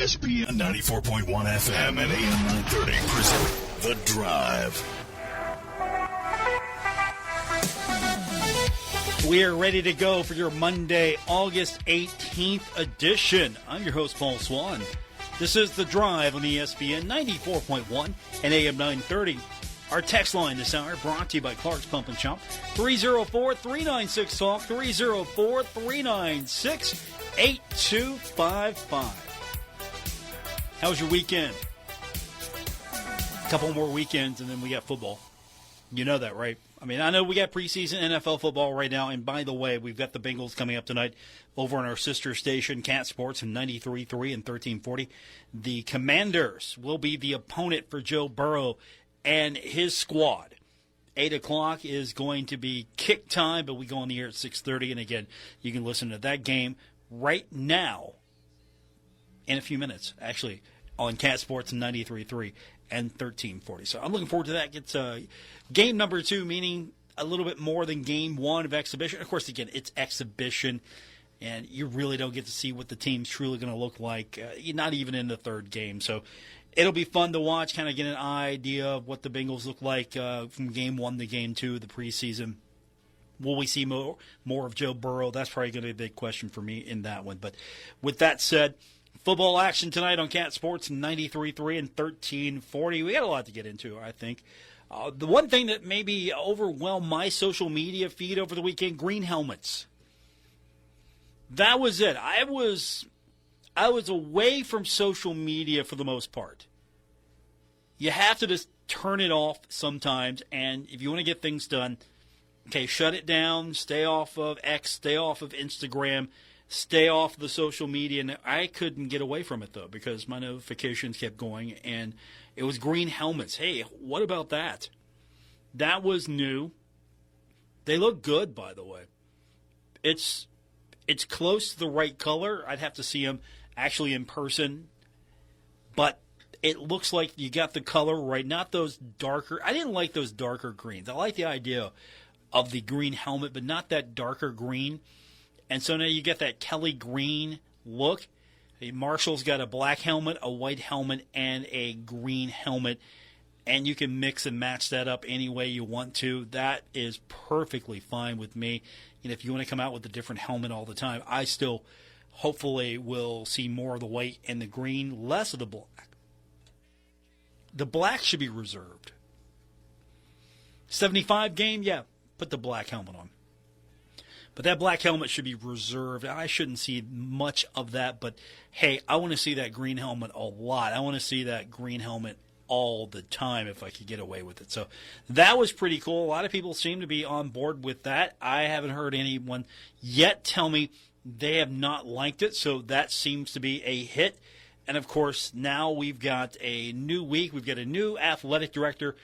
ESPN 94.1 FM and AM 930 present The Drive. We are ready to go for your Monday, August 18th edition. I'm your host, Paul Swann. This is The Drive on ESPN 94.1 and AM 930. Our text line this hour brought to you by Clark's Pump and Shop. 304-396-TALK, 304-396-8255. How was your weekend? A couple more weekends and then we got football. You know that, right? I mean, I know we got preseason NFL football right now, and by the way, we've got the Bengals coming up tonight over on our sister station, Cat Sports, in 93.3 and 1340. The Commanders will be the opponent for Joe Burrow and his squad. 8 o'clock is going to be kick time, but we go on the air at 6:30, and again, you can listen to that game right now in a few minutes, actually, on Cat Sports 93.3 and 1340. So I'm looking forward to that. It's game number 2, meaning a little bit more than game 1 of exhibition. Of course, again, it's exhibition, and you really don't get to see what the team's truly going to look like, not even in the third game. So it'll be fun to watch, kind of get an idea of what the Bengals look like from game 1 to game 2 of the preseason. Will we see more of Joe Burrow? That's probably going to be a big question for me in that one. But with that said, football action tonight on Cat Sports 93.3 and 1340. We got a lot to get into, I think. The one thing that maybe overwhelmed my social media feed over the weekend, green helmets. That was it. I was away from social media for the most part. You have to just turn it off sometimes, and if you want to get things done, okay, shut it down, stay off of X, stay off of Instagram, stay off the social media. And I couldn't get away from it, though, because my notifications kept going, and it was green helmets. Hey, what about that? That was new. They look good, by the way. It's close to the right color. I'd have to see them actually in person, but it looks like you got the color right, not those darker. I didn't like those darker greens. I like the idea of the green helmet, but not that darker green. And so now you get that Kelly green look. Marshall's got a black helmet, a white helmet, and a green helmet. And you can mix and match that up any way you want to. That is perfectly fine with me. And if you want to come out with a different helmet all the time, I still hopefully will see more of the white and the green, less of the black. The black should be reserved. 75 game, yeah, put the black helmet on. But that black helmet should be reserved. I shouldn't see much of that, but hey, I want to see that green helmet a lot. I want to see that green helmet all the time if I could get away with it. So that was pretty cool. A lot of people seem to be on board with that. I haven't heard anyone yet tell me they have not liked it, so that seems to be a hit. And, of course, now we've got a new week. We've got a new athletic director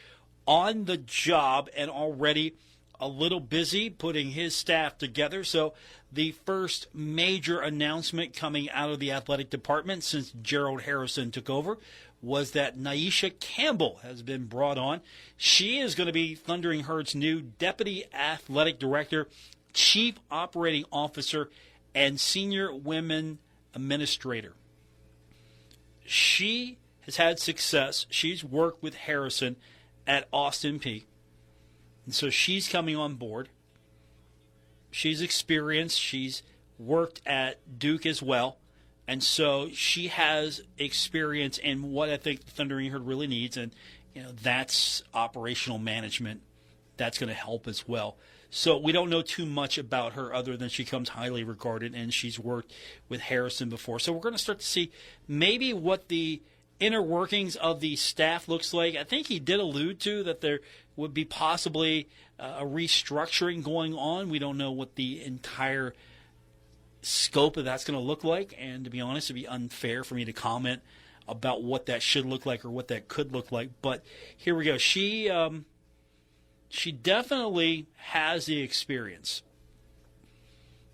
on the job and already a little busy putting his staff together. So the first major announcement coming out of the athletic department since Gerald Harrison took over was that Naisha Campbell has been brought on. She is going to be Thundering Herd's new deputy athletic director, chief operating officer, and senior women administrator. She has had success. She's worked with Harrison at Austin Peay. And so she's coming on board. She's experienced. She's worked at Duke as well. And so she has experience in what I think the Thundering Herd really needs. And, that's operational management. That's going to help as well. So we don't know too much about her other than she comes highly regarded and she's worked with Harrison before. So we're going to start to see maybe what the inner workings of the staff looks like. I think he did allude to that there would be possibly a restructuring going on. We don't know what the entire scope of that's going to look like. And to be honest, it'd be unfair for me to comment about what that should look like or what that could look like. But here we go. She definitely has the experience.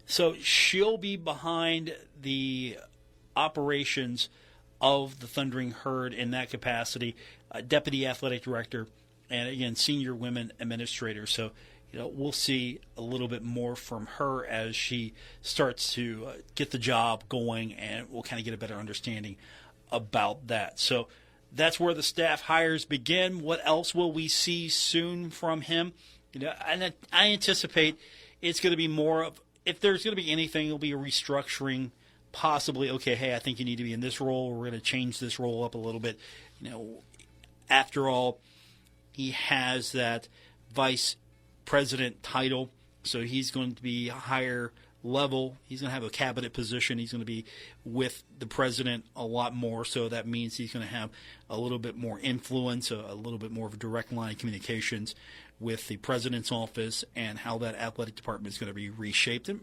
So she'll be behind the operations of the Thundering Herd in that capacity, deputy athletic director, and again, senior women administrator. So, we'll see a little bit more from her as she starts to get the job going, and we'll kind of get a better understanding about that. So that's where the staff hires begin. What else will we see soon from him? And I anticipate it's going to be more of, if there's going to be anything, it'll be a restructuring. Possibly, okay, hey, I think you need to be in this role. We're going to change this role up a little bit. After all, he has that vice president title, so he's going to be higher level. He's going to have a cabinet position. He's going to be with the president a lot more, so that means he's going to have a little bit more influence, a little bit more of a direct line of communications with the president's office and how that athletic department is going to be reshaped. And,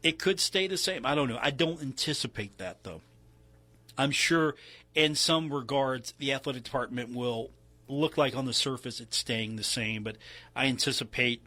it could stay the same. I don't know. I don't anticipate that, though. I'm sure in some regards the athletic department will look like on the surface it's staying the same, but I anticipate,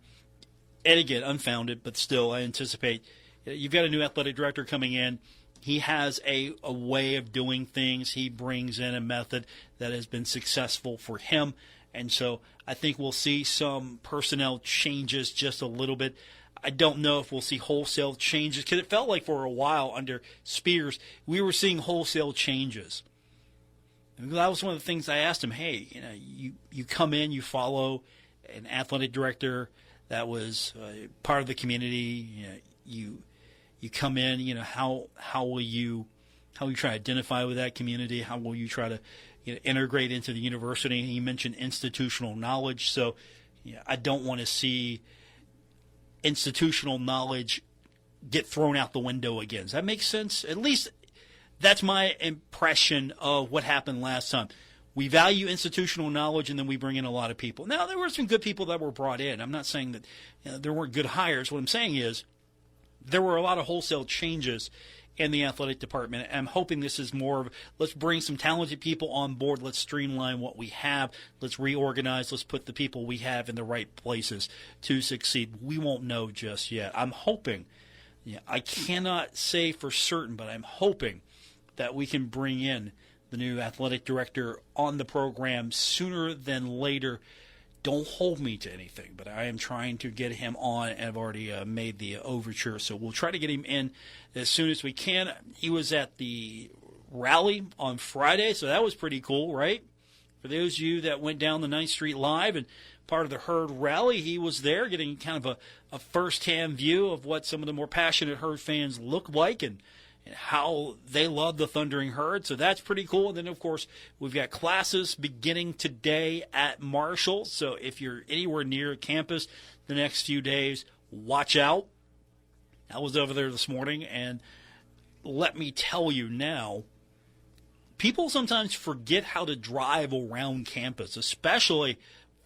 and again, unfounded, but still I anticipate you've got a new athletic director coming in. He has a way of doing things. He brings in a method that has been successful for him, and so I think we'll see some personnel changes just a little bit. I don't know if we'll see wholesale changes, because it felt like for a while under Spears we were seeing wholesale changes. And that was one of the things I asked him. Hey, you come in, you follow an athletic director that was part of the community. You come in. How will you try to identify with that community? How will you try to integrate into the university? He mentioned institutional knowledge, so I don't want to see institutional knowledge get thrown out the window again. Does that make sense? At least that's my impression of what happened last time. We value institutional knowledge, and then we bring in a lot of people. Now, there were some good people that were brought in. I'm not saying that there weren't good hires. What I'm saying is there were a lot of wholesale changes in the athletic department. I'm hoping this is more of, let's bring some talented people on board. Let's streamline what we have. Let's reorganize. Let's put the people we have in the right places to succeed. We won't know just yet. I'm hoping, I cannot say for certain, but I'm hoping that we can bring in the new athletic director on the program sooner than later. Don't hold me to anything, but I am trying to get him on, and I've already made the overture, so we'll try to get him in as soon as we can. He was at the rally on Friday, so that was pretty cool, right? For those of you that went down the 9th Street Live and part of the Herd rally, he was there getting kind of a first-hand view of what some of the more passionate Herd fans look like and how they love the Thundering Herd. So that's pretty cool. And then, of course, we've got classes beginning today at Marshall. So if you're anywhere near campus the next few days, watch out. I was over there this morning, and let me tell you now, people sometimes forget how to drive around campus, especially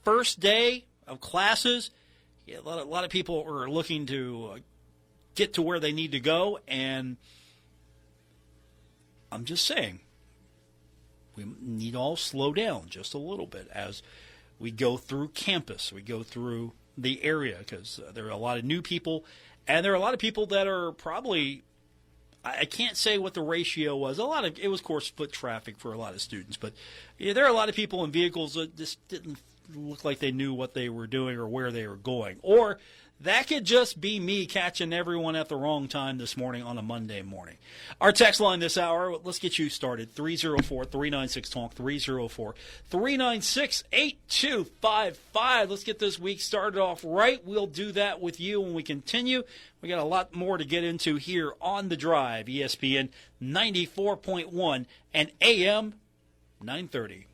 first day of classes. A lot of people are looking to get to where they need to go, and I'm just saying, we need to all slow down just a little bit as we go through campus, we go through the area, because there are a lot of new people, and there are a lot of people that are probably, I can't say what the ratio was. It was, of course, foot traffic for a lot of students, but there are a lot of people in vehicles that just didn't look like they knew what they were doing or where they were going. Or that could just be me catching everyone at the wrong time this morning on a Monday morning. Our text line this hour, let's get you started, 304-396-TALK, 304-396-8255. Let's get this week started off right. We'll do that with you when we continue. We got a lot more to get into here on The Drive, ESPN 94.1 and AM 930.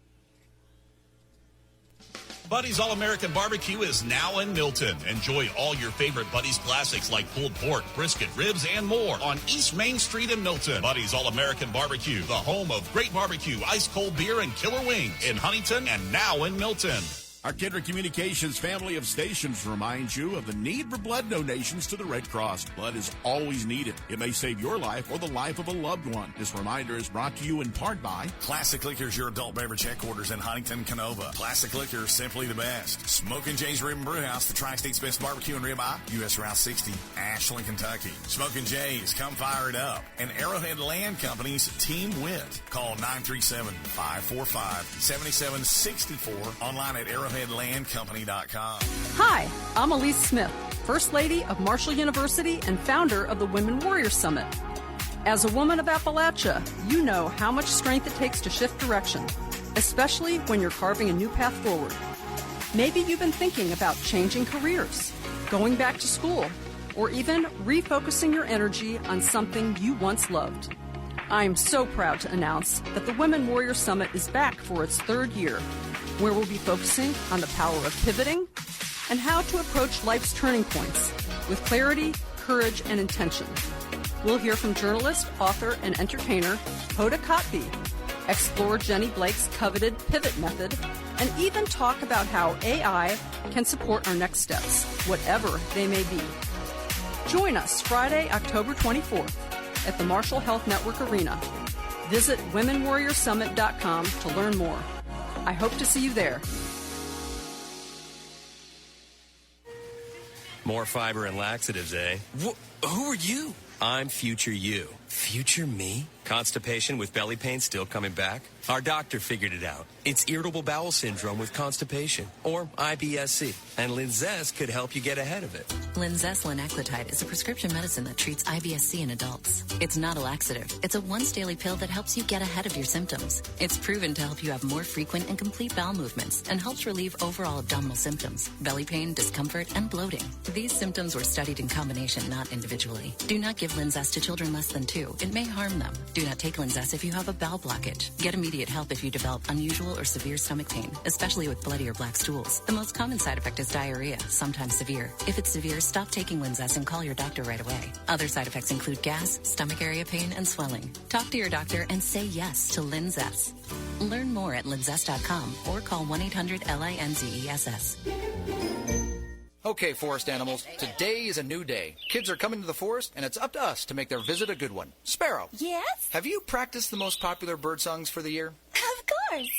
Buddy's All-American Barbecue is now in Milton. Enjoy all your favorite Buddy's classics like pulled pork, brisket, ribs, and more on East Main Street in Milton. Buddy's All-American Barbecue, the home of great barbecue, ice-cold beer, and killer wings in Huntington and now in Milton. Our Kendrick Communications family of stations reminds you of the need for blood donations to the Red Cross. Blood is always needed. It may save your life or the life of a loved one. This reminder is brought to you in part by Classic Liquors, your adult beverage headquarters in Huntington, Canova. Classic Liquors, simply the best. Smokin' Jay's Rib and Brew House, the Tri-State's best barbecue and ribeye. U.S. Route 60, Ashland, Kentucky. Smokin' Jay's, come fire it up. And Arrowhead Land Company's Team Wit. Call 937-545-7764. Online at arrowheadlandcompany.com. Hi, I'm Elise Smith, First Lady of Marshall University and founder of the Women Warrior Summit. As a woman of Appalachia, you know how much strength it takes to shift direction, especially when you're carving a new path forward. Maybe you've been thinking about changing careers, going back to school, or even refocusing your energy on something you once loved. I'm so proud to announce that the Women Warrior Summit is back for its third year, where we'll be focusing on the power of pivoting and how to approach life's turning points with clarity, courage, and intention. We'll hear from journalist, author, and entertainer Hoda Kotb, explore Jenny Blake's coveted pivot method, and even talk about how AI can support our next steps, whatever they may be. Join us Friday, October 24th at the Marshall Health Network Arena. Visit WomenWarriorSummit.com to learn more. I hope to see you there. More fiber and laxatives, eh? Who are you? I'm future you. Future me? Constipation with belly pain still coming back? Our doctor figured it out. It's irritable bowel syndrome with constipation, or IBS-C, and Linzess could help you get ahead of it. Linzess linaclotide is a prescription medicine that treats IBS-C in adults. It's not a laxative. It's a once-daily pill that helps you get ahead of your symptoms. It's proven to help you have more frequent and complete bowel movements and helps relieve overall abdominal symptoms, belly pain, discomfort, and bloating. These symptoms were studied in combination, not individually. Do not give Linzess to children less than 2. It may harm them. Do not take Linzess if you have a bowel blockage. Get immediate help if you develop unusual or severe stomach pain, especially with bloody or black stools. The most common side effect is diarrhea, sometimes severe. If it's severe, stop taking Linzess and call your doctor right away. Other side effects include gas, stomach area pain, and swelling. Talk to your doctor and say yes to Linzess. Learn more at linzess.com or call 1-800-LINZESS. Okay, forest animals, today is a new day. Kids are coming to the forest, and it's up to us to make their visit a good one. Sparrow. Yes? Have you practiced the most popular bird songs for the year? Of course.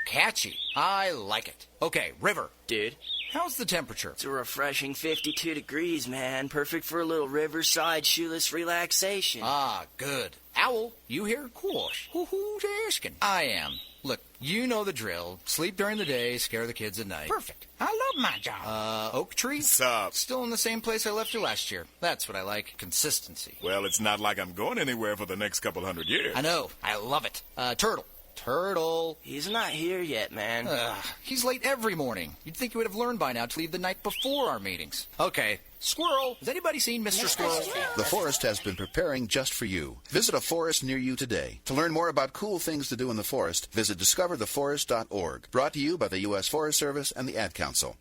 Catchy. I like it. Okay, River. Dude. How's the temperature? It's a refreshing 52 degrees, man. Perfect for a little riverside shoeless relaxation. Ah, good. Owl, you here? Whoosh. Who's asking? I am. Look, you know the drill. Sleep during the day, scare the kids at night. Perfect. I love my job. Oak Tree? What's up? Still in the same place I left you last year. That's what I like. Consistency. Well, it's not like I'm going anywhere for the next couple hundred years. I know. I love it. Turtle. Turtle. He's not here yet, man. He's late every morning. You'd think you would have learned by now to leave the night before our meetings. Okay. Squirrel. Has anybody seen Mr. Squirrel? The forest has been preparing just for you. Visit a forest near you today. To learn more about cool things to do in the forest, visit discovertheforest.org. Brought to you by the U.S. Forest Service and the Ad Council.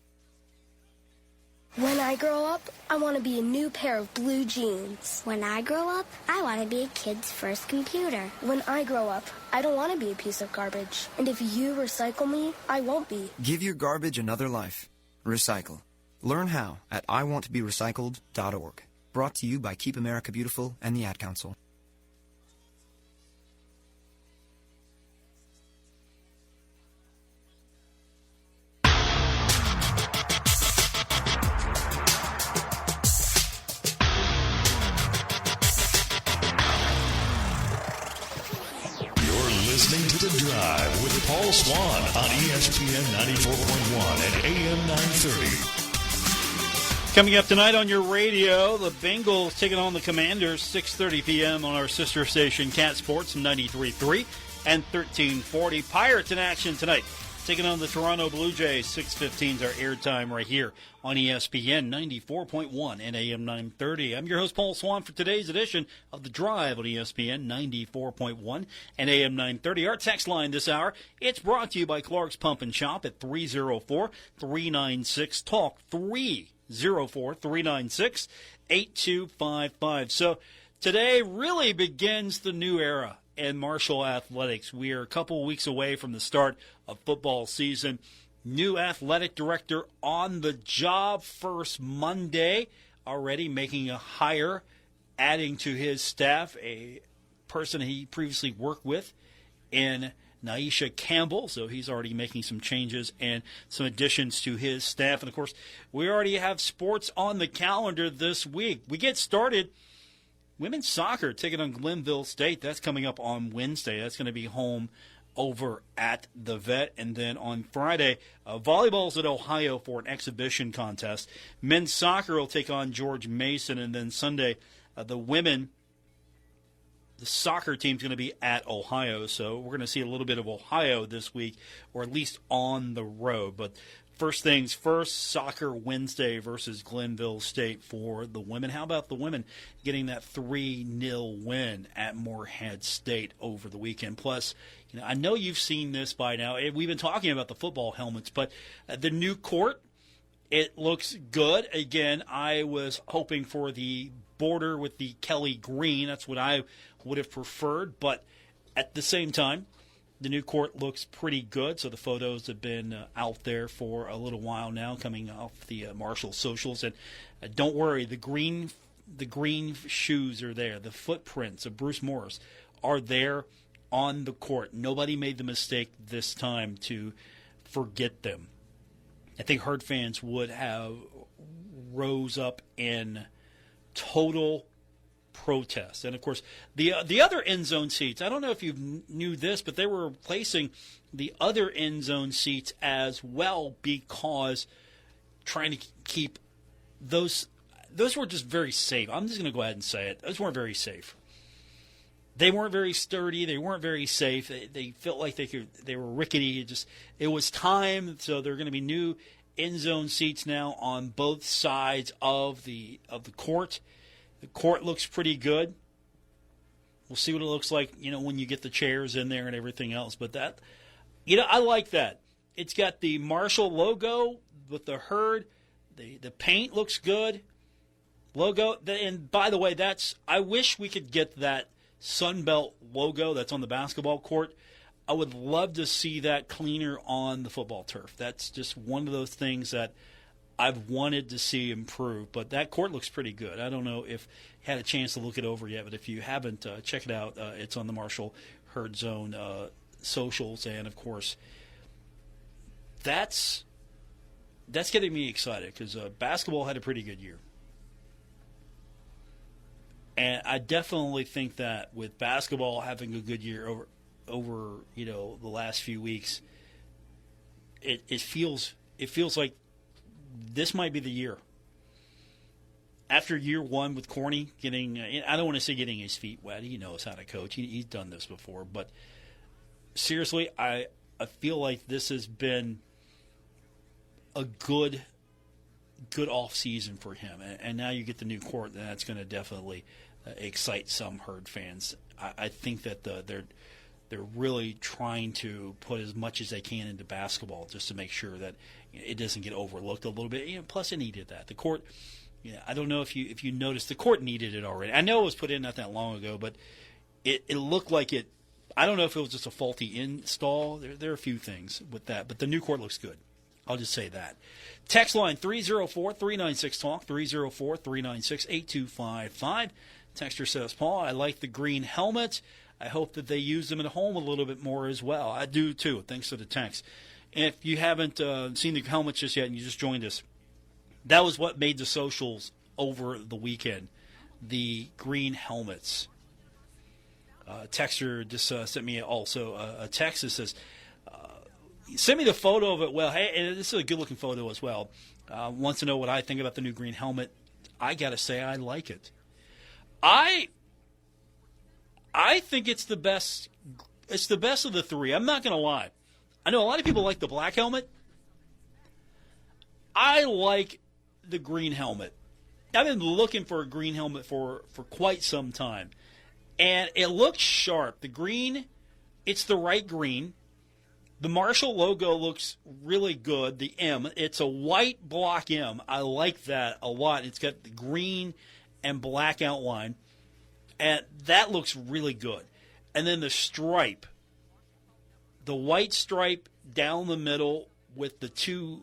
When I grow up, I want to be a new pair of blue jeans. When I grow up, I want to be a kid's first computer. When I grow up, I don't want to be a piece of garbage. And if you recycle me, I won't be. Give your garbage another life. Recycle. Learn how at iwanttoberecycled.org. Brought to you by Keep America Beautiful and the Ad Council. Listening to The Drive with Paul Swann on ESPN 94.1 and AM 930. Coming up tonight on your radio, the Bengals taking on the Commanders, 6:30 p.m. on our sister station, Cat Sports, 93.3 and 1340. Pirates in action tonight, taking on the Toronto Blue Jays, 6:15 is our airtime right here on ESPN 94.1 and AM 930. I'm your host, Paul Swann, for today's edition of The Drive on ESPN 94.1 and AM 930. Our text line this hour, it's brought to you by Clark's Pump and Shop at 304-396-TALK, 304-396-8255. So today really begins the new era in Marshall athletics. We are a couple weeks away from the start of football season. New athletic director on the job first Monday, already making a hire, adding to his staff a person he previously worked with in Naisha Campbell. So he's already making some changes and some additions to his staff. And, of course, we already have sports on the calendar this week. We get started. Women's soccer taking on Glenville State. That's coming up on Wednesday. That's going to be home over at the Vet. And then on Friday, volleyball's at Ohio for an exhibition contest. Men's soccer will take on George Mason. And then Sunday, the women the soccer team's going to be at Ohio, so we're going to see a little bit of Ohio this week, or at least on the road. But first things first, Soccer Wednesday versus Glenville State for the women. How about the women getting that 3-0 win at Morehead State over the weekend? Plus, I know you've seen this by now. We've been talking about the football helmets, but the new court, it looks good. Again, I was hoping for the border with the Kelly green. That's what I would have preferred, but at the same time, the new court looks pretty good. So the photos have been out there for a little while now, coming off the Marshall socials. And don't worry, the green shoes are there. The footprints of Bruce Morris are there on the court. Nobody made the mistake this time to forget them. I think Herd fans would have rose up in total protest. And, of course, the other end zone seats, I don't know if you knew this, but they were replacing the other end zone seats as well because trying to keep those were just very safe. I'm just going to go ahead and say it. Those weren't very safe. They weren't very sturdy. They weren't very safe. They felt like they were rickety. It was time, so there are going to be new end zone seats now on both sides of the court. The court looks pretty good. We'll see what it looks like, when you get the chairs in there and everything else. But that, I like that. It's got the Marshall logo with the Herd. The paint looks good. Logo. And by the way, I wish we could get that Sunbelt logo that's on the basketball court. I would love to see that cleaner on the football turf. That's just one of those things that I've wanted to see improve, but that court looks pretty good. I don't know if you had a chance to look it over yet, but if you haven't, check it out. It's on the Marshall Herd Zone socials, and of course, that's getting me excited because basketball had a pretty good year, and I definitely think that with basketball having a good year over the last few weeks, it feels like this might be the year. After year one with Corny getting, I don't want to say getting his feet wet. He knows how to coach. He's done this before. But seriously, I feel like this has been a good off season for him. And now you get the new court, and that's going to definitely excite some Herd fans. I think that they're really trying to put as much as they can into basketball just to make sure that it doesn't get overlooked a little bit. Plus, it needed that. The court, I don't know if you noticed, the court needed it already. I know it was put in not that long ago, but it looked like it. I don't know if it was just a faulty install. There are a few things with that, but the new court looks good. I'll just say that. Text line 304-396-TALK, 304-396-8255. Texter says, Paul, I like the green helmet. I hope that they use them at home a little bit more as well. I do, too, thanks to the text. If you haven't seen the helmets just yet and you just joined us, that was what made the socials over the weekend, the green helmets. Texter just sent me also a text that says, send me the photo of it. Well, hey, this is a good-looking photo as well. Wants to know what I think about the new green helmet. I got to say I like it. I think it's the best. It's the best of the three. I'm not going to lie. I know a lot of people like the black helmet. I like the green helmet. I've been looking for a green helmet for quite some time. And it looks sharp. The green, it's the right green. The Marshall logo looks really good. The M, it's a white block M. I like that a lot. It's got the green and black outline. And that looks really good. And then the stripe, the white stripe down the middle with the two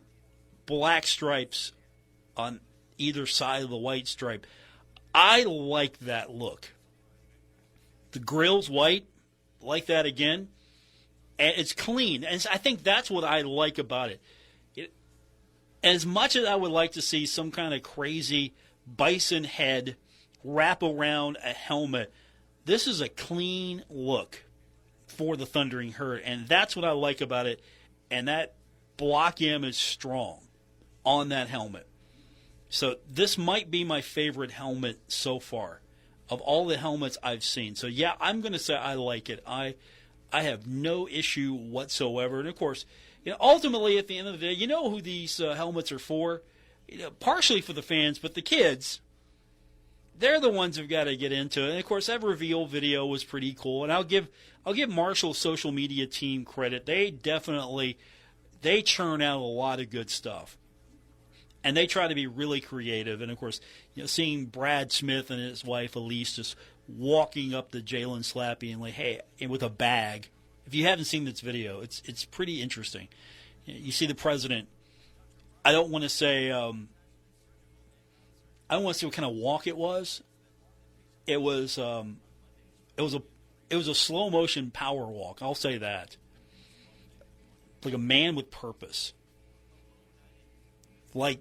black stripes on either side of the white stripe. I like that look. The grill's white, like that again. And it's clean. And I think that's what I like about it. As much as I would like to see some kind of crazy bison head wrap around a helmet, this is a clean look for the Thundering Herd. And that's what I like about it. And that block M is strong on that helmet. So this might be my favorite helmet so far. of all the helmets I've seen. So, yeah, I'm going to say I like it. I have no issue whatsoever. And, of course, ultimately at the end of the day, you know who these helmets are for? Partially for the fans, but the kids, they're the ones who've got to get into it. And, of course, that reveal video was pretty cool. And I'll give Marshall's social media team credit. They churn out a lot of good stuff. And they try to be really creative. And, of course, seeing Brad Smith and his wife Elise just walking up to Jalen Slappy and like, hey, and with a bag. If you haven't seen this video, it's pretty interesting. You see the president. I don't want to say what kind of walk it was. It was a slow motion power walk. I'll say that. Like a man with purpose. Like,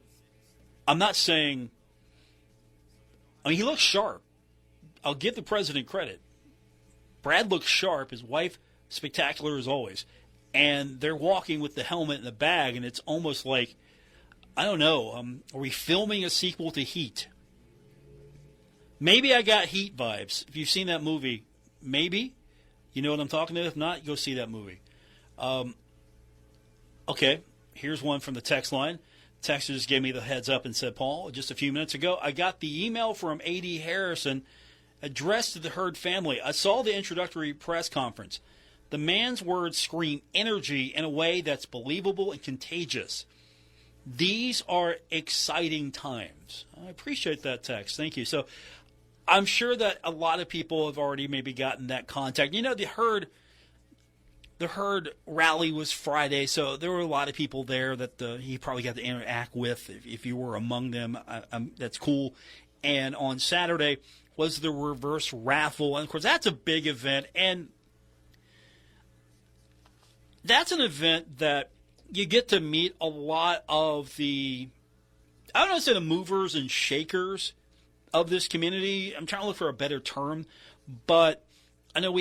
I'm not saying. I mean, he looks sharp. I'll give the president credit. Brad looks sharp. His wife, spectacular as always. And they're walking with the helmet in the bag, and it's almost like, I don't know, are we filming a sequel to Heat? Maybe I got Heat vibes. If you've seen that movie, maybe. You know what I'm talking about? If not, go see that movie. Okay, here's one from the text line. Texter just gave me the heads up and said, Paul, just a few minutes ago, I got the email from A.D. Harrison addressed to the Herd family. I saw the introductory press conference. The man's words scream energy in a way that's believable and contagious. These are exciting times. I appreciate that text. Thank you. So I'm sure that a lot of people have already maybe gotten that contact. The Herd rally was Friday, so there were a lot of people there that he probably got to interact with. If you were among them, that's cool. And on Saturday was the reverse raffle. And, of course, that's a big event. And that's an event that you get to meet a lot of the, I don't want to say the movers and shakers of this community. I'm trying to look for a better term. But I know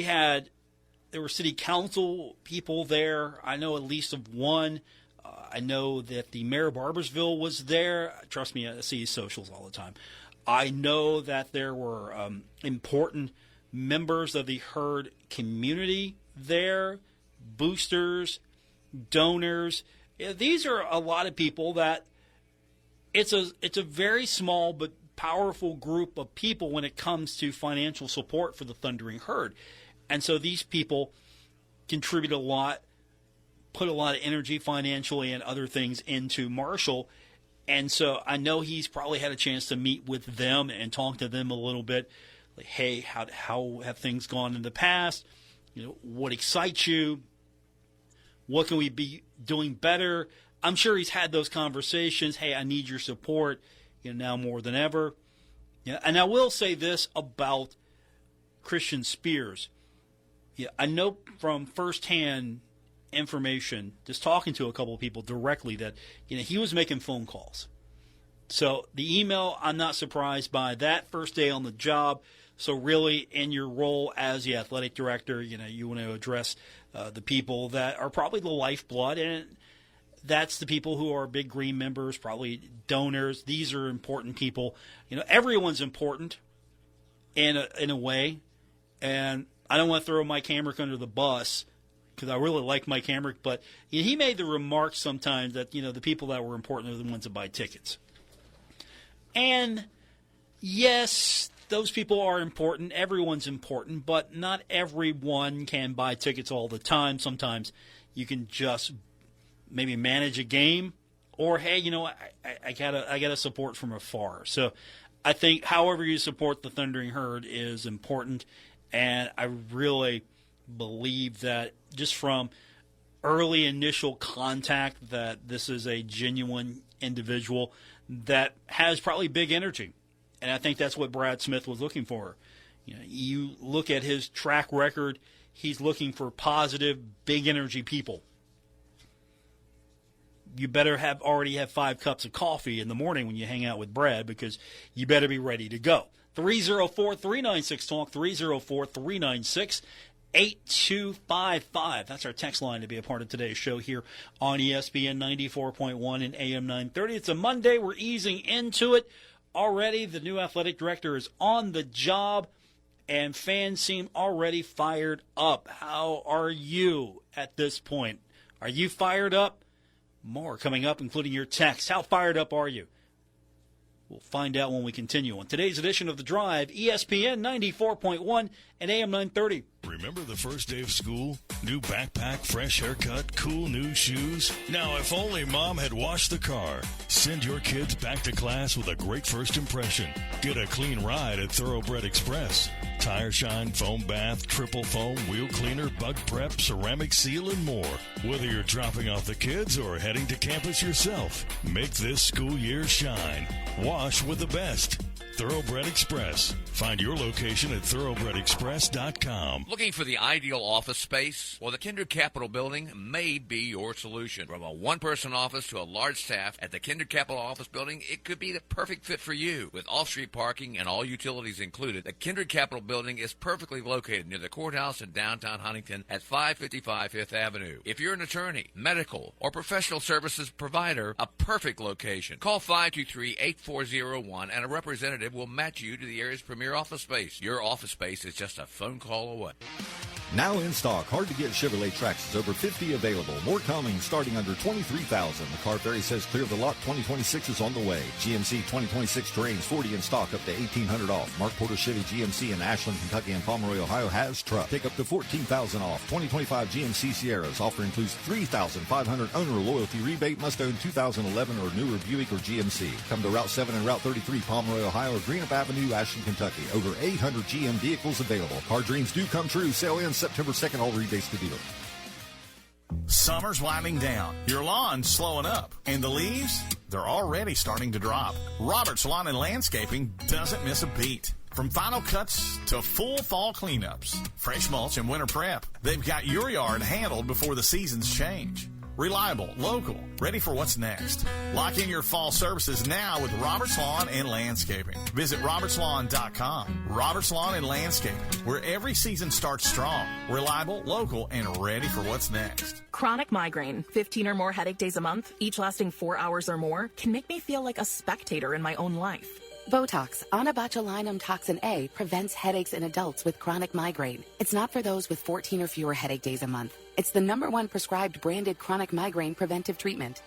there were city council people there. I know at least of one. I know that the mayor of Barbersville was there. Trust me, I see his socials all the time. I know that there were important members of the Herd community there, boosters, donors. These are a lot of people that it's a very small but powerful group of people when it comes to financial support for the Thundering Herd. And so these people contribute a lot, put a lot of energy financially and other things into Marshall. And so I know he's probably had a chance to meet with them and talk to them a little bit. Like, hey, how have things gone in the past? What excites you? What can we be doing better? I'm sure he's had those conversations. Hey, I need your support, now more than ever. And I will say this about Christian Spears. I know from firsthand information, just talking to a couple of people directly, that he was making phone calls. So the email, I'm not surprised by that first day on the job. So really, in your role as the athletic director, you want to address the people that are probably the lifeblood, and that's the people who are Big Green members, probably donors. These are important people. Everyone's important in a way, and I don't want to throw Mike Hamrick under the bus because I really like Mike Hamrick, but he made the remark sometimes that, the people that were important are the ones that buy tickets. And, yes, those people are important. Everyone's important, but not everyone can buy tickets all the time. Sometimes you can just maybe manage a game, or, hey, I gotta support from afar. So I think however you support the Thundering Herd is important. And I really believe that just from early initial contact that this is a genuine individual that has probably big energy. And I think that's what Brad Smith was looking for. You look at his track record, he's looking for positive, big energy people. You better already have 5 cups of coffee in the morning when you hang out with Brad, because you better be ready to go. 304-396-TALK, 304-396-8255. That's our text line to be a part of today's show here on ESPN 94.1 and AM 930. It's a Monday. We're easing into it. already the new athletic director is on the job, and fans seem already fired up. How are you at this point? Are you fired up? More coming up, including your text. How fired up are you? We'll find out when we continue on today's edition of The Drive, ESPN 94.1 and AM 930. Remember the first day of school? New backpack, fresh haircut, cool new shoes? Now, if only Mom had washed the car. Send your kids back to class with a great first impression. Get a clean ride at Thoroughbred Express. Tire shine, foam bath, triple foam, wheel cleaner, bug prep, ceramic seal, and more. Whether you're dropping off the kids or heading to campus yourself, make this school year shine. Wash with the best. Thoroughbred Express. Find your location at thoroughbredexpress.com. Looking for the ideal office space? Well, the Kindred Capital Building may be your solution. From a one-person office to a large staff at the Kindred Capital Office Building, it could be the perfect fit for you. With off-street parking and all utilities included, the Kindred Capital Building is perfectly located near the courthouse in downtown Huntington at 555 Fifth Avenue. If you're an attorney, medical, or professional services provider, a perfect location. Call 523-8401 and a representative will match you to the area's premier office space. Your office space is just a phone call away. Now in stock, hard-to-get Chevrolet Traxxas, over 50 available. More coming, starting under $23,000. The Car Ferry says clear the lot, 2026 is on the way. GMC 2026 Terrains, 40 in stock, up to $1,800 off. Mark Porter Chevy GMC in Ashland, Kentucky and Pomeroy, Ohio has truck. Take up to $14,000 off. 2025 GMC Sierras. Offer includes $3,500 owner loyalty rebate. Must own 2011 or newer Buick or GMC. Come to Route 7 and Route 33, Pomeroy, Ohio, or Greenup Avenue, Ashland, Kentucky. Over 800 GM vehicles available. Car dreams do come true. Sale ends September 2nd. All rebates to dealer. Summer's winding down. Your lawn's slowing up. And the leaves, they're already starting to drop. Robert's Lawn and Landscaping doesn't miss a beat. From final cuts to full fall cleanups, fresh mulch and winter prep, they've got your yard handled before the seasons change. Reliable, local, ready for what's next. Lock in your fall services now with Robert's Lawn and Landscaping. Visit robertslawn.com. Robert's Lawn and Landscaping, where every season starts strong, reliable, local, and ready for what's next. Chronic migraine, 15 or more headache days a month, each lasting 4 hours or more, can make me feel like a spectator in my own life. Botox, onabotulinum toxin A, prevents headaches in adults with chronic migraine. It's not for those with 14 or fewer headache days a month. It's the #1 prescribed branded chronic migraine preventive treatment.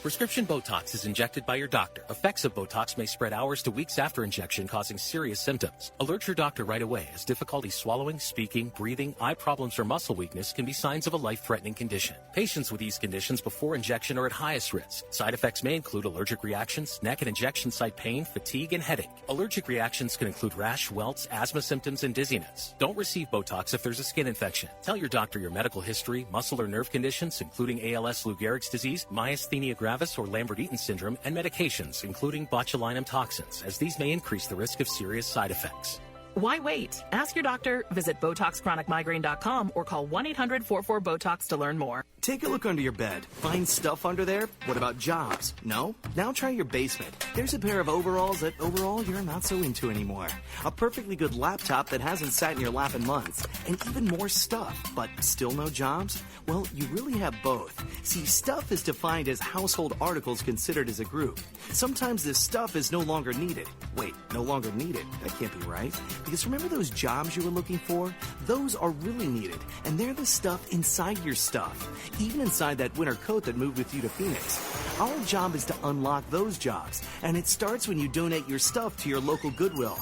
Prescription Botox is injected by your doctor. Effects of Botox may spread hours to weeks after injection, causing serious symptoms. Alert your doctor right away, as difficulty swallowing, speaking, breathing, eye problems, or muscle weakness can be signs of a life-threatening condition. Patients with these conditions before injection are at highest risk. Side effects may include allergic reactions, neck and injection site pain, fatigue, and headache. Allergic reactions can include rash, welts, asthma symptoms, and dizziness. Don't receive Botox if there's a skin infection. Tell your doctor your medical history, muscle or nerve conditions, including ALS, Lou Gehrig's disease, myasthenia gravis, or Lambert-Eaton syndrome, and medications, including botulinum toxins, as these may increase the risk of serious side effects. Why wait? Ask your doctor, visit BotoxChronicMigraine.com, or call 1-800-44-BOTOX to learn more. Take a look under your bed. Find stuff under there? What about jobs? No? Now try your basement. There's a pair of overalls that overall you're not so into anymore. A perfectly good laptop that hasn't sat in your lap in months. And even more stuff, but still no jobs? Well, you really have both. See, stuff is defined as household articles considered as a group. Sometimes this stuff is no longer needed. Wait, no longer needed? That can't be right. Because remember those jobs you were looking for? Those are really needed, and they're the stuff inside your stuff. Even inside that winter coat that moved with you to Phoenix. Our job is to unlock those jobs, and it starts when you donate your stuff to your local Goodwill.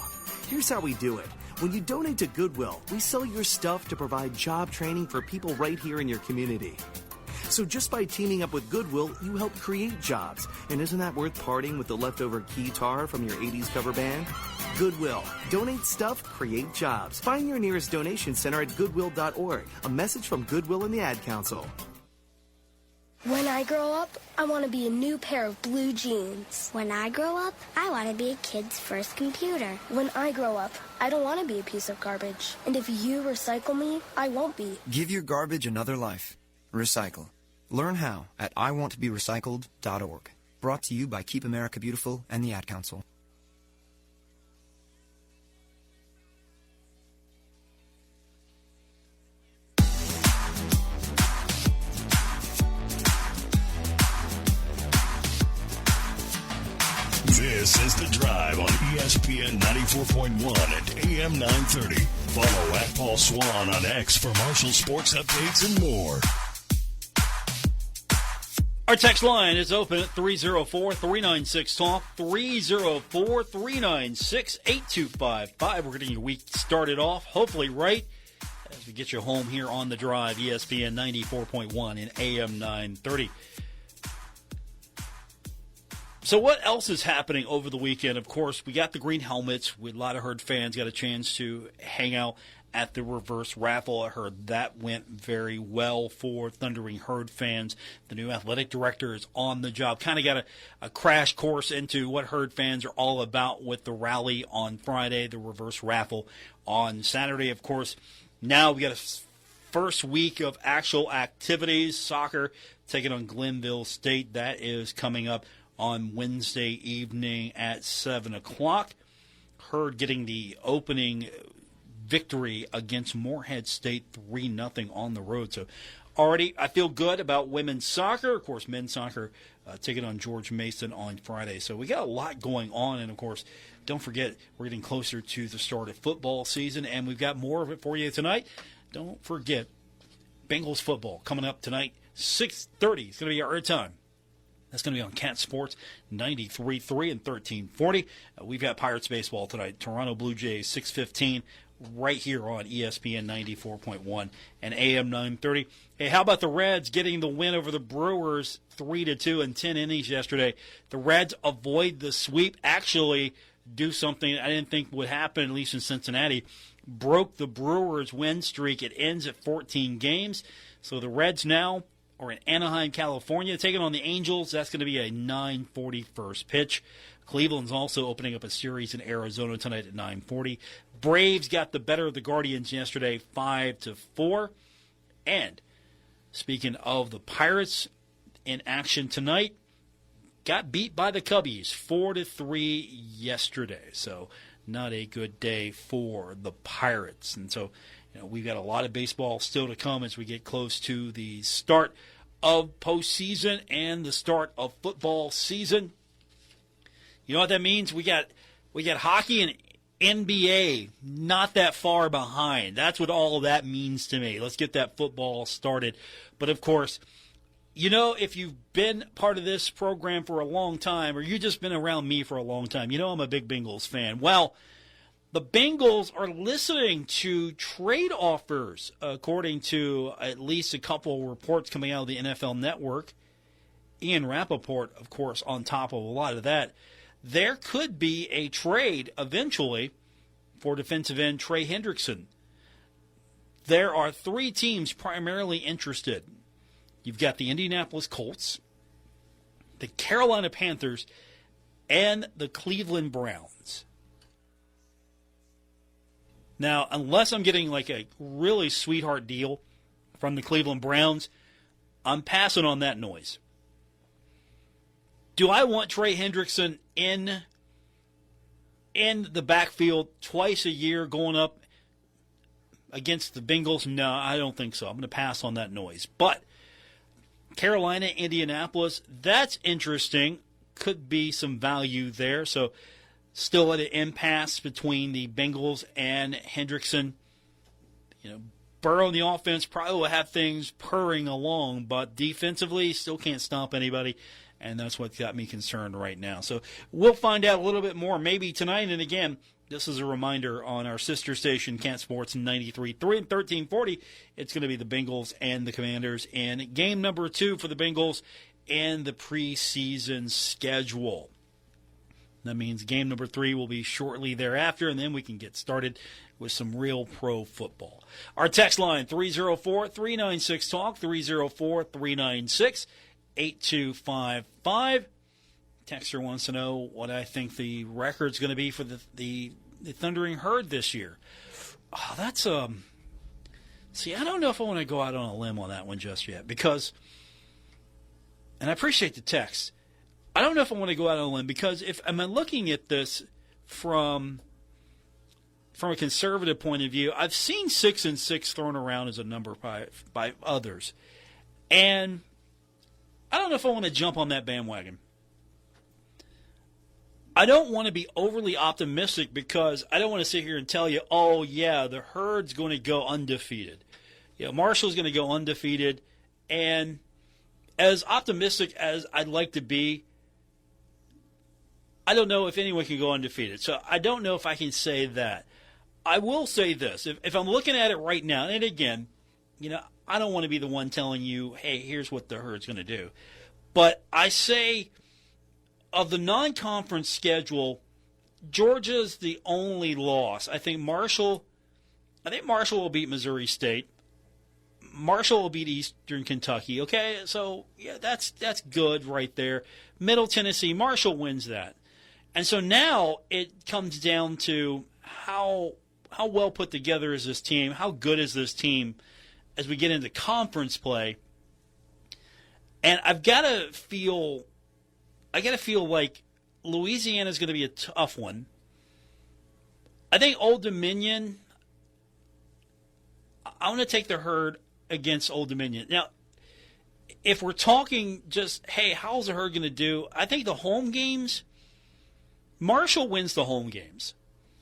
Here's how we do it. When you donate to Goodwill, we sell your stuff to provide job training for people right here in your community. So just by teaming up with Goodwill, you help create jobs. And isn't that worth parting with the leftover guitar from your 80s cover band? Goodwill. Donate stuff, create jobs. Find your nearest donation center at goodwill.org. A message from Goodwill and the Ad Council. When I grow up, I want to be a new pair of blue jeans. When I grow up, I want to be a kid's first computer. When I grow up, I don't want to be a piece of garbage. And if you recycle me, I won't be. Give your garbage another life. Recycle. Learn how at iwanttoberecycled.org. Brought to you by Keep America Beautiful and the Ad Council. This This is The Drive on ESPN 94.1 and AM 930. Follow at Paul Swann on X for Marshall sports updates and more. Our text line is open at 304-396-TALK, 304-396-8255. We're getting your week started off, hopefully right, as we get you home here on The Drive, ESPN 94.1 and AM 930. So what else is happening over the weekend? Of course, we got the green helmets. A lot of Herd fans got a chance to hang out at the reverse raffle. I heard that went very well for Thundering Herd fans. The new athletic director is on the job. Kind of got a crash course into what Herd fans are all about with the rally on Friday, the reverse raffle on Saturday. Of course, now we got a first week of actual activities. Soccer taking on Glenville State. That is coming up on Wednesday evening at 7 o'clock. Herd getting the opening victory against Morehead State 3-0 on the road. So already I feel good about women's soccer. Of course, men's soccer taking on George Mason on Friday. So we got a lot going on. And, of course, don't forget we're getting closer to the start of football season, and we've got more of it for you tonight. Don't forget Bengals football coming up tonight, 6:30. It's going to be our time. That's going to be on Cat Sports 93.3 and 1340. We've got Pirates baseball tonight. Toronto Blue Jays 6:15 right here on ESPN 94.1 and AM 930. Hey, how about the Reds getting the win over the Brewers 3-2 in 10 innings yesterday? The Reds avoid the sweep, actually do something I didn't think would happen, at least in Cincinnati. Broke the Brewers' win streak. It ends at 14 games. So the Reds now are in Anaheim, California, taking on the Angels. That's going to be a 9:40 first pitch. Cleveland's also opening up a series in Arizona tonight at 9:40. Braves got the better of the Guardians yesterday, 5-4. And speaking of the Pirates in action tonight, got beat by the Cubbies 4-3 yesterday. So not a good day for the Pirates. And so, we've got a lot of baseball still to come as we get close to the start of postseason and the start of football season. You know what that means? We got hockey and NBA not that far behind. That's what all of that means to me. Let's get that football started. But, of course, if you've been part of this program for a long time, or you've just been around me for a long time, I'm a big Bengals fan. Well, the Bengals are listening to trade offers, according to at least a couple reports coming out of the NFL Network. Ian Rappaport, of course, on top of a lot of that. There could be a trade eventually for defensive end Trey Hendrickson. There are three teams primarily interested. You've got the Indianapolis Colts, the Carolina Panthers, and the Cleveland Browns. Now, unless I'm getting like a really sweetheart deal from the Cleveland Browns, I'm passing on that noise. Do I want Trey Hendrickson in the backfield twice a year going up against the Bengals? No, I don't think so. I'm going to pass on that noise. But Carolina, Indianapolis, that's interesting. Could be some value there. So still at an impasse between the Bengals and Hendrickson. Burrow in the offense probably will have things purring along, but defensively still can't stop anybody. And that's what's got me concerned right now. So we'll find out a little bit more maybe tonight. And again, this is a reminder on our sister station, Cat Sports 93.3 and 1340. It's going to be the Bengals and the Commanders in game number 2 for the Bengals and the preseason schedule. That means game number 3 will be shortly thereafter, and then we can get started with some real pro football. Our text line, 304-396-TALK, 304-396-8255. Texter wants to know what I think the record's going to be for the Thundering Herd this year. Oh, that's see, I don't know if I want to go out on a limb on that one just yet, because, and I appreciate the text, I don't know if I want to go out on a limb, because if I'm looking at this from a conservative point of view, I've seen 6-6 thrown around as a number by others, and I don't know if I want to jump on that bandwagon. I don't want to be overly optimistic because I don't want to sit here and tell you, oh, yeah, the Herd's going to go undefeated. Marshall's going to go undefeated. And as optimistic as I'd like to be, I don't know if anyone can go undefeated. So I don't know if I can say that. I will say this. If I'm looking at it right now, and again, I don't want to be the one telling you, hey, here's what the Herd's going to do. But I say, of the non-conference schedule, Georgia's the only loss. I think Marshall will beat Missouri State. Marshall will beat Eastern Kentucky. Okay, so yeah, that's good right there. Middle Tennessee, Marshall wins that. And so now it comes down to how well put together is this team? How good is this team as we get into conference play? And I've got to feel like Louisiana is going to be a tough one. I think Old Dominion, I want to take the Herd against Old Dominion. Now, if we're talking just, hey, how's the Herd going to do? I think the home games, Marshall wins the home games.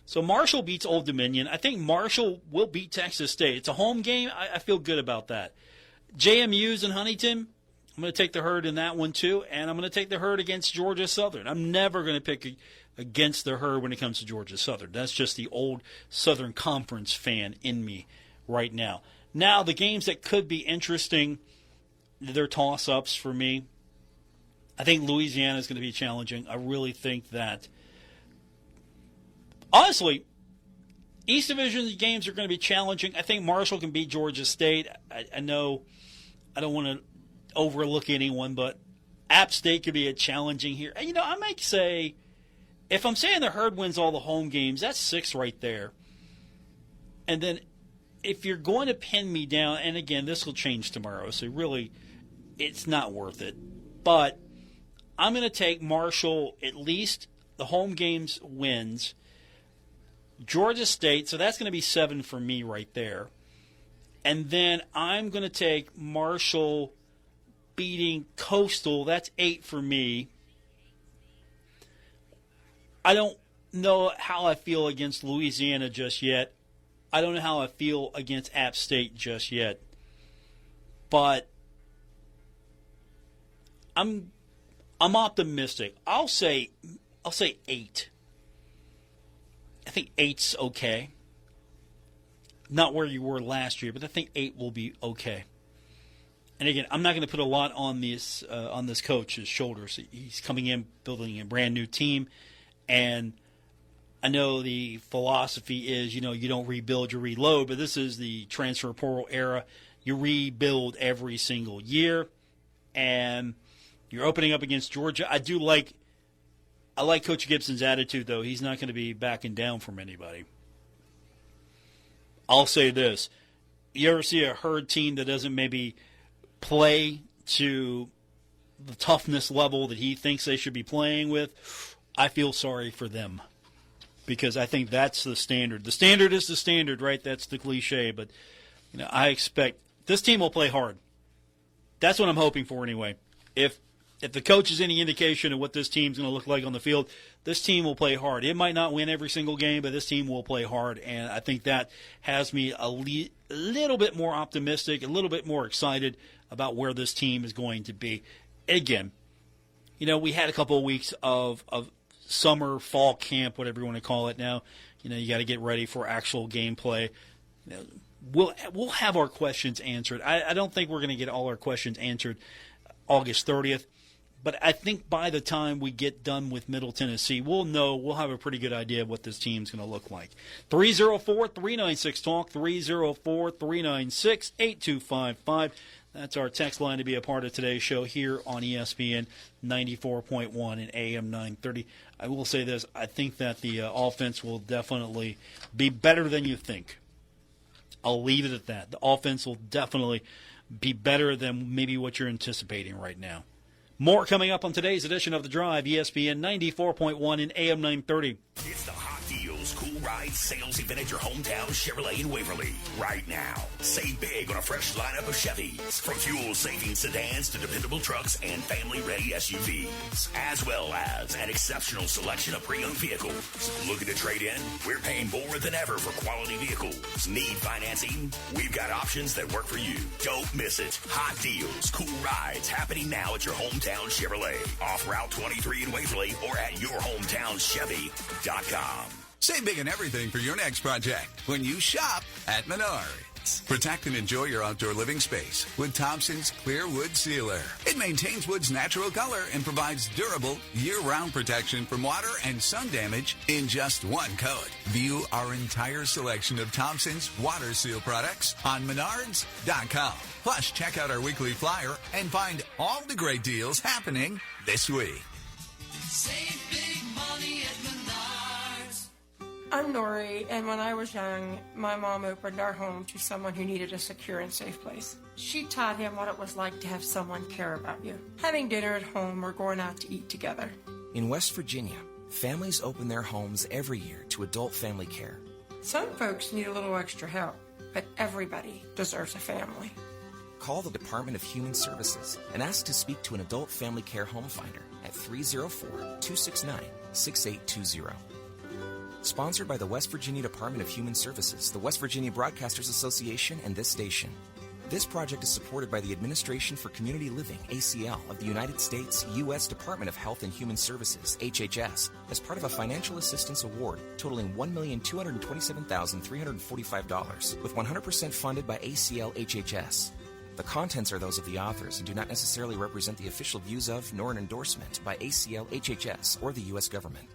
So Marshall beats Old Dominion. I think Marshall will beat Texas State. It's a home game. I feel good about that. JMU's in Huntington, I'm going to take the Herd in that one too, and I'm going to take the Herd against Georgia Southern. I'm never going to pick against the Herd when it comes to Georgia Southern. That's just the old Southern Conference fan in me right now. Now, the games that could be interesting, they're toss-ups for me. I think Louisiana is going to be challenging. I really think that, honestly, East Division games are going to be challenging. I think Marshall can beat Georgia State. I know I don't want to overlook anyone, but App State could be a challenging here. And, I might say, if I'm saying the Herd wins all the home games, that's 6 right there. And then if you're going to pin me down, and again, this will change tomorrow, so really it's not worth it. But I'm going to take Marshall, at least the home games wins. Georgia State, so that's going to be 7 for me right there. And then I'm going to take Marshall beating Coastal. That's 8 for me. I don't know how I feel against Louisiana just yet. I don't know how I feel against App State just yet. But I'm optimistic. I'll say 8. I think 8's okay. Not where you were last year, but I think 8 will be okay. And again, I'm not going to put a lot on this coach's shoulders. He's coming in, building a brand new team, and I know the philosophy is, you don't rebuild, you reload, but this is the transfer portal era. You rebuild every single year, and you're opening up against Georgia. I like Coach Gibson's attitude, though. He's not going to be backing down from anybody. I'll say this. You ever see a Herd team that doesn't maybe play to the toughness level that he thinks they should be playing with? I feel sorry for them because I think that's the standard. The standard is the standard, right? That's the cliche, but I expect this team will play hard. That's what I'm hoping for anyway. If the coach is any indication of what this team's going to look like on the field, this team will play hard. It might not win every single game, but this team will play hard, and I think that has me a little bit more optimistic, a little bit more excited about where this team is going to be. Again, we had a couple of weeks of summer, fall camp, whatever you want to call it now. You got to get ready for actual gameplay. We'll have our questions answered. I don't think we're going to get all our questions answered August 30th. But I think by the time we get done with Middle Tennessee, we'll have a pretty good idea of what this team's going to look like. 304-396-TALK, 304-396-8255. That's our text line to be a part of today's show here on ESPN 94.1 and AM 930. I will say this. I think that the offense will definitely be better than you think. I'll leave it at that. The offense will definitely be better than maybe what you're anticipating right now. More coming up on today's edition of The Drive, ESPN 94.1 and AM 930. It's the Hot Deals cool ride sales event at your hometown Chevrolet in Waverly. Right now, save big on a fresh lineup of Chevys. From fuel-saving sedans to dependable trucks and family-ready SUVs. As well as an exceptional selection of pre-owned vehicles. Looking to trade in? We're paying more than ever for quality vehicles. Need financing? We've got options that work for you. Don't miss it. Hot deals, cool rides happening now at your hometown Chevrolet. Off Route 23 in Waverly or at yourhometowንchevy.com. Save big on everything for your next project when you shop at Menards. Protect and enjoy your outdoor living space with Thompson's Clear Wood Sealer. It maintains wood's natural color and provides durable, year-round protection from water and sun damage in just one coat. View our entire selection of Thompson's Water Seal products on Menards.com. Plus, check out our weekly flyer and find all the great deals happening this week. Save big money at Menards. I'm Nori, and when I was young, my mom opened our home to someone who needed a secure and safe place. She taught him what it was like to have someone care about you, having dinner at home or going out to eat together. In West Virginia, families open their homes every year to adult family care. Some folks need a little extra help, but everybody deserves a family. Call the Department of Human Services and ask to speak to an adult family care home finder at 304-269-6820. Sponsored by the West Virginia Department of Human Services, the West Virginia Broadcasters Association, and this station. This project is supported by the Administration for Community Living, ACL, of the United States U.S. Department of Health and Human Services, HHS, as part of a financial assistance award totaling $1,227,345, with 100% funded by ACL HHS. The contents are those of the authors and do not necessarily represent the official views of nor an endorsement by ACL HHS or the U.S. government.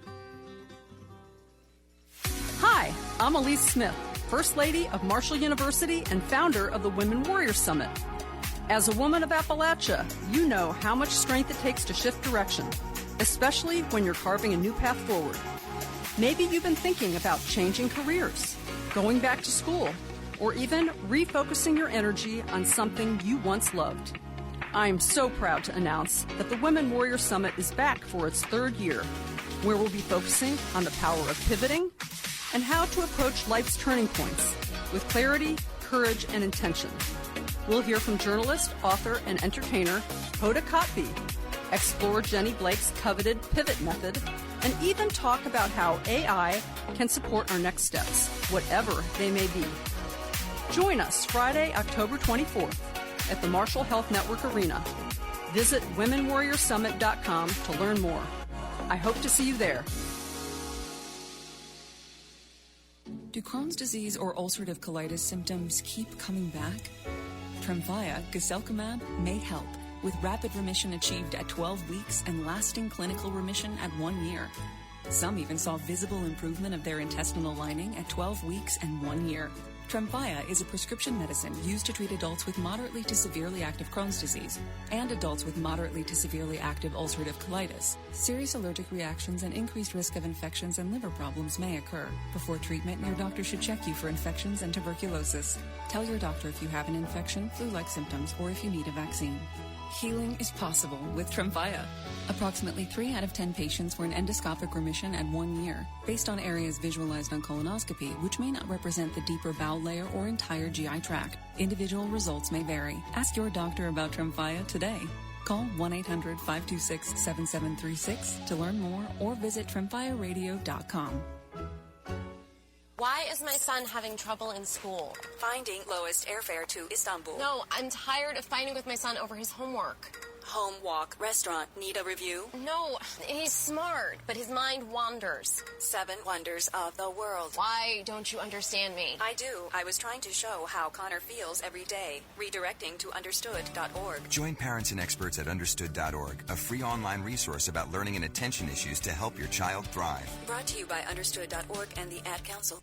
Hi, I'm Elise Smith, First Lady of Marshall University and founder of the Women Warrior Summit. As a woman of Appalachia, you know how much strength it takes to shift direction, especially when you're carving a new path forward. Maybe you've been thinking about changing careers, going back to school, or even refocusing your energy on something you once loved. I'm so proud to announce that the Women Warrior Summit is back for its third year, where we'll be focusing on the power of pivoting and how to approach life's turning points with clarity, courage, and intention. We'll hear from journalist, author, and entertainer Hoda Kotb, explore Jenny Blake's coveted pivot method, and even talk about how AI can support our next steps, whatever they may be. Join us Friday, October 24th at the Marshall Health Network Arena. Visit WomenWarriorSummit.com to learn more. I hope to see you there. Do Crohn's disease or ulcerative colitis symptoms keep coming back? Tremfya, guselkumab, may help, with rapid remission achieved at 12 weeks and lasting clinical remission at 1 year. Some even saw visible improvement of their intestinal lining at 12 weeks and 1 year. Tremfya is a prescription medicine used to treat adults with moderately to severely active Crohn's disease and adults with moderately to severely active ulcerative colitis. Serious allergic reactions and increased risk of infections and liver problems may occur. Before treatment, your doctor should check you for infections and tuberculosis. Tell your doctor if you have an infection, flu-like symptoms, or if you need a vaccine. Healing is possible with Tremfya. Approximately 3 out of 10 patients were in endoscopic remission at 1 year, based on areas visualized on colonoscopy, which may not represent the deeper bowel layer or entire GI tract. Individual results may vary. Ask your doctor about Tremfya today. Call 1-800-526-7736 to learn more or visit tremfyaradio.com. Why is my son having trouble in school? Finding lowest airfare to Istanbul. No, I'm tired of fighting with my son over his homework. Home, walk, restaurant. Need a review? No, he's smart, but his mind wanders. 7 wonders of the world. Why don't you understand me? I do. I was trying to show how Connor feels every day. Redirecting to understood.org. Join parents and experts at understood.org, a free online resource about learning and attention issues to help your child thrive. Brought to you by understood.org and the Ad Council.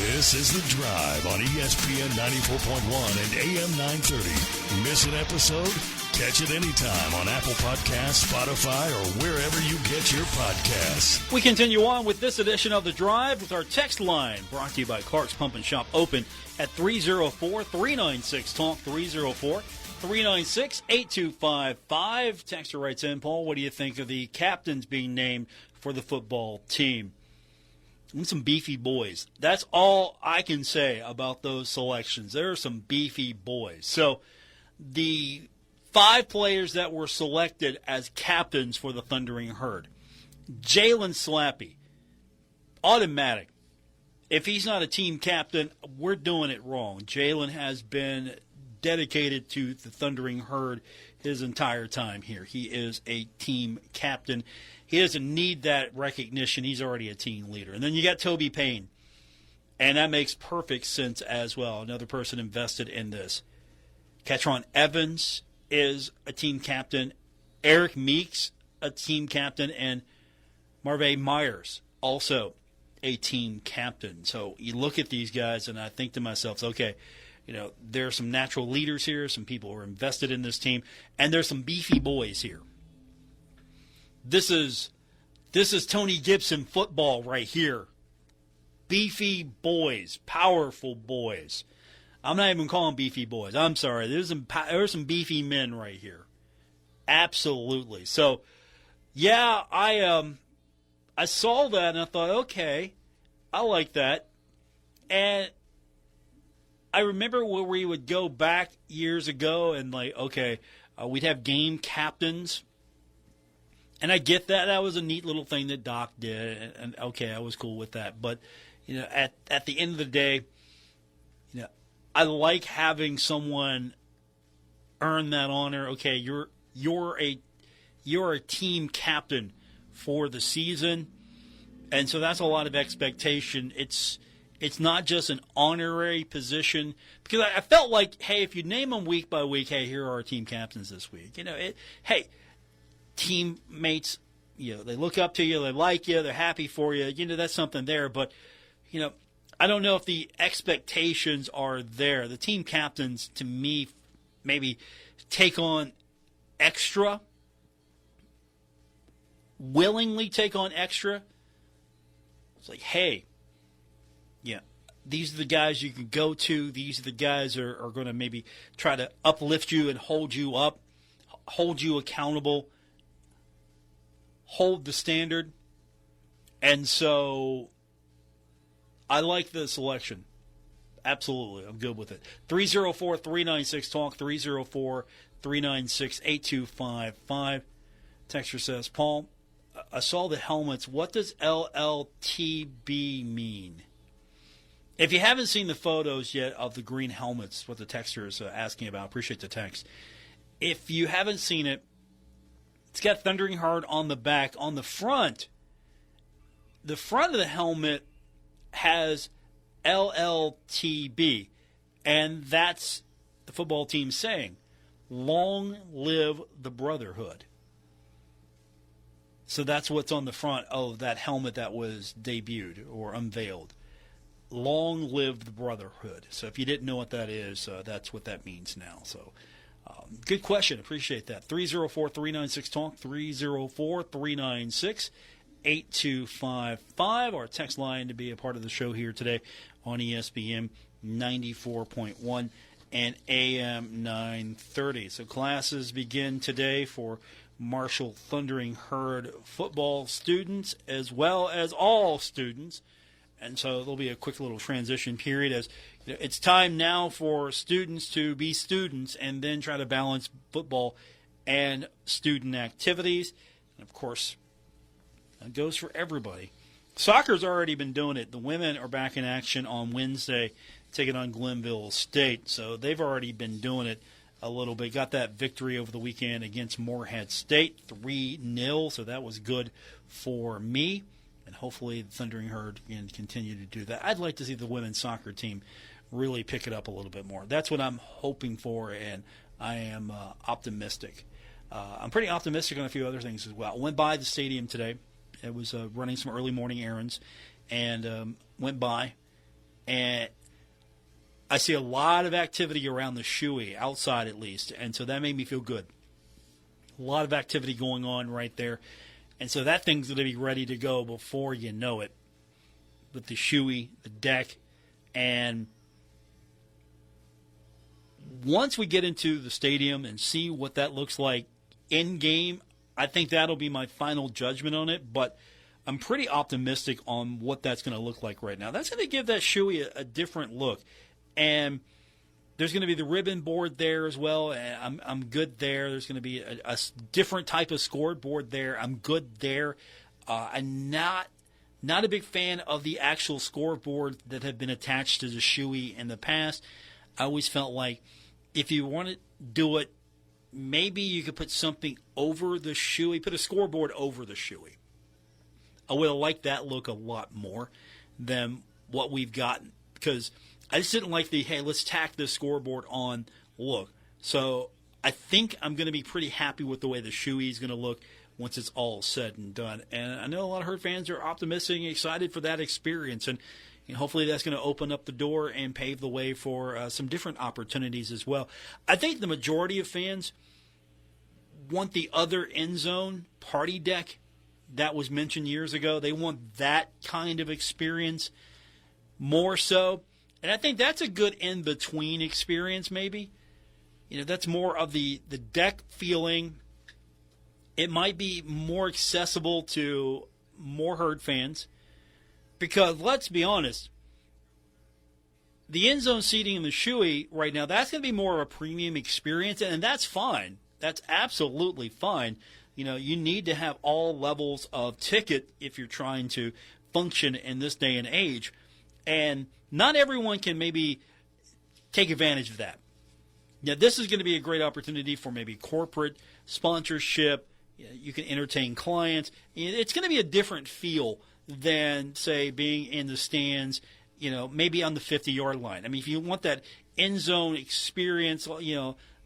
This is The Drive on ESPN 94.1 and AM 930. Miss an episode? Catch it anytime on Apple Podcasts, Spotify, or wherever you get your podcasts. We continue on with this edition of The Drive with our text line, brought to you by Clark's Pump and Shop, open at 304-396-TALK, 304-396-8255. Texter writes in, Paul, what do you think of the captains being named for the football team? And some beefy boys. That's all I can say about those selections. There are some beefy boys. So the 5 players that were selected as captains for the Thundering Herd. Jalen Slappy, automatic. If he's not a team captain, we're doing it wrong. Jalen has been dedicated to the Thundering Herd his entire time here. He is a team captain. He doesn't need that recognition. He's already a team leader. And then you got Toby Payne, and that makes perfect sense as well. Another person invested in this. Ketron Evans is a team captain. Eric Meeks, a team captain. And Marvay Myers, also a team captain. So you look at these guys, and I think to myself, okay, there are some natural leaders here, some people who are invested in this team, and there's some beefy boys here. This is Tony Gibson football right here. Beefy boys, powerful boys. I'm not even calling beefy boys. I'm sorry. There's some beefy men right here. Absolutely. So, yeah, I saw that and I thought, okay, I like that. And I remember where we would go back years ago and we'd have game captains. And I get that. That was a neat little thing that Doc did. And okay, I was cool with that. But, at the end of the day, I like having someone earn that honor. Okay, you're a team captain for the season. And so that's a lot of expectation. It's not just an honorary position, because I felt like, hey, if you name them week by week, hey, here are our team captains this week. Hey, teammates, they look up to you, they like you, they're happy for you. That's something there. But, I don't know if the expectations are there. The team captains, to me, maybe take on extra, willingly take on extra. It's like, hey, these are the guys you can go to. These are the guys that are going to maybe try to uplift you and hold you up, hold you accountable, hold the standard. And so I like the selection. Absolutely. I'm good with it. 304-396-TALK, 304-396-8255. Texter says, Paul, I saw the helmets. What does LLTB mean? If you haven't seen the photos yet of the green helmets, what the texter is asking about, appreciate the text. If you haven't seen it, it's got Thundering Herd on the back. On the front of the helmet has LLTB, and that's the football team saying, long live the brotherhood. So that's what's on the front of that helmet that was debuted or unveiled. Long live the brotherhood. So if you didn't know what that is, that's what that means now. So good question. Appreciate that. 304-396-TALK, 304-396-8255. Our text line to be a part of the show here today on ESPN 94.1 and AM 930. So classes begin today for Marshall Thundering Herd football students as well as all students. And so there'll be a quick little transition period as it's time now for students to be students and then try to balance football and student activities. And, of course, that goes for everybody. Soccer's already been doing it. The women are back in action on Wednesday, taking on Glenville State. So they've already been doing it a little bit. Got that victory over the weekend against Morehead State, 3-0. So that was good for me. And hopefully the Thundering Herd can continue to do that. I'd like to see the women's soccer team really pick it up a little bit more. That's what I'm hoping for, and I am optimistic. I'm pretty optimistic on a few other things as well. I went by the stadium today. It was running some early morning errands, and went by, and I see a lot of activity around the Shoey, outside at least, and so that made me feel good. A lot of activity going on right there. And so that thing's going to be ready to go before you know it with the shoey, the deck. And once we get into the stadium and see what that looks like in game, I think that'll be my final judgment on it. But I'm pretty optimistic on what that's going to look like right now. That's going to give that shoey a different look. And there's going to be the ribbon board there as well. And I'm good there. There's going to be a different type of scoreboard there. I'm good there. I'm not a big fan of the actual scoreboard that have been attached to the shoey in the past. I always felt like if you want to do it, maybe you could put something over the shoey, put a scoreboard over the shoey. I would have liked that look a lot more than what we've gotten, because I just didn't like the, hey, let's tack this scoreboard on look. So I think I'm going to be pretty happy with the way the shoey is going to look once it's all said and done. And I know a lot of Herd fans are optimistic and excited for that experience. And hopefully that's going to open up the door and pave the way for some different opportunities as well. I think the majority of fans want the other end zone party deck that was mentioned years ago. They want that kind of experience more so. And I think that's a good in-between experience maybe. That's more of the deck feeling. It might be more accessible to more Herd fans because, let's be honest, the end zone seating in the shoey right now, that's going to be more of a premium experience, and that's fine. That's absolutely fine. You need to have all levels of ticket if you're trying to function in this day and age. And not everyone can maybe take advantage of that. Now, this is going to be a great opportunity for maybe corporate sponsorship. You can entertain clients. It's going to be a different feel than, say, being in the stands, maybe on the 50-yard line. I mean, if you want that end zone experience,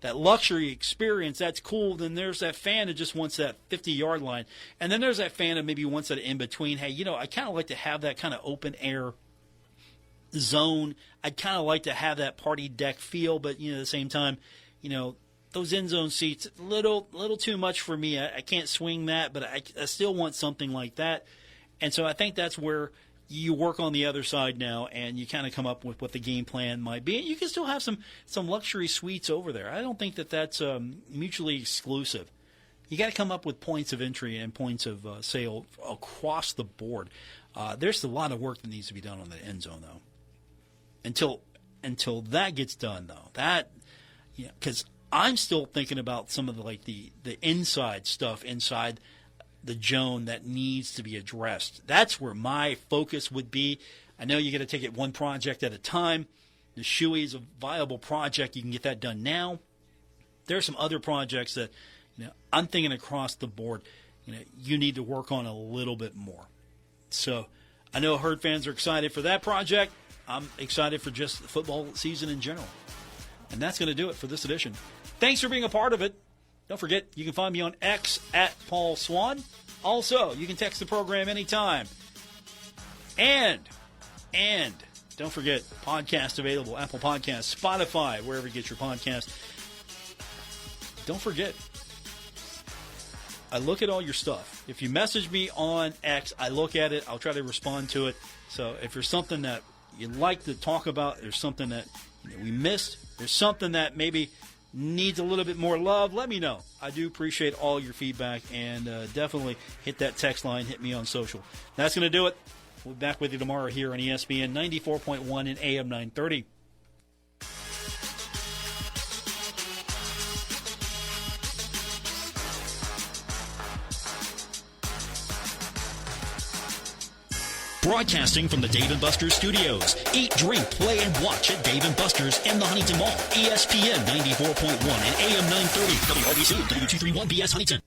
that luxury experience, that's cool. Then there's that fan that just wants that 50-yard line. And then there's that fan that maybe wants that in between. Hey, I kind of like to have that kind of open air zone. I'd kind of like to have that party deck feel, but at the same time, those end zone seats, little too much for me. I can't swing that, but I still want something like that. And so I think that's where you work on the other side now, and you kind of come up with what the game plan might be. And you can still have some luxury suites over there. I don't think that's mutually exclusive. You got to come up with points of entry and points of sale across the board. There's a lot of work that needs to be done on the end zone, though. Until that gets done, though, because I'm still thinking about some of the inside stuff inside the zone that needs to be addressed. That's where my focus would be. I know you got to take it one project at a time. The shoey is a viable project. You can get that done now. There are some other projects that I'm thinking across the board. You need to work on a little bit more. So I know Herd fans are excited for that project. I'm excited for just the football season in general. And that's going to do it for this edition. Thanks for being a part of it. Don't forget, you can find me on X at Paul Swann. Also, you can text the program anytime. And don't forget, podcast available, Apple Podcasts, Spotify, wherever you get your podcast. Don't forget, I look at all your stuff. If you message me on X, I look at it. I'll try to respond to it. So if there's something that you'd like to talk about, there's something that we missed, there's something that maybe needs a little bit more love, let me know. I do appreciate all your feedback, and definitely hit that text line, hit me on social. That's going to do it. We'll be back with you tomorrow here on ESPN 94.1 and AM 930. Broadcasting from the Dave & Buster's studios. Eat, drink, play, and watch at Dave & Buster's in the Huntington Mall. ESPN 94.1 and AM 930. WRBC, W231BS Huntington.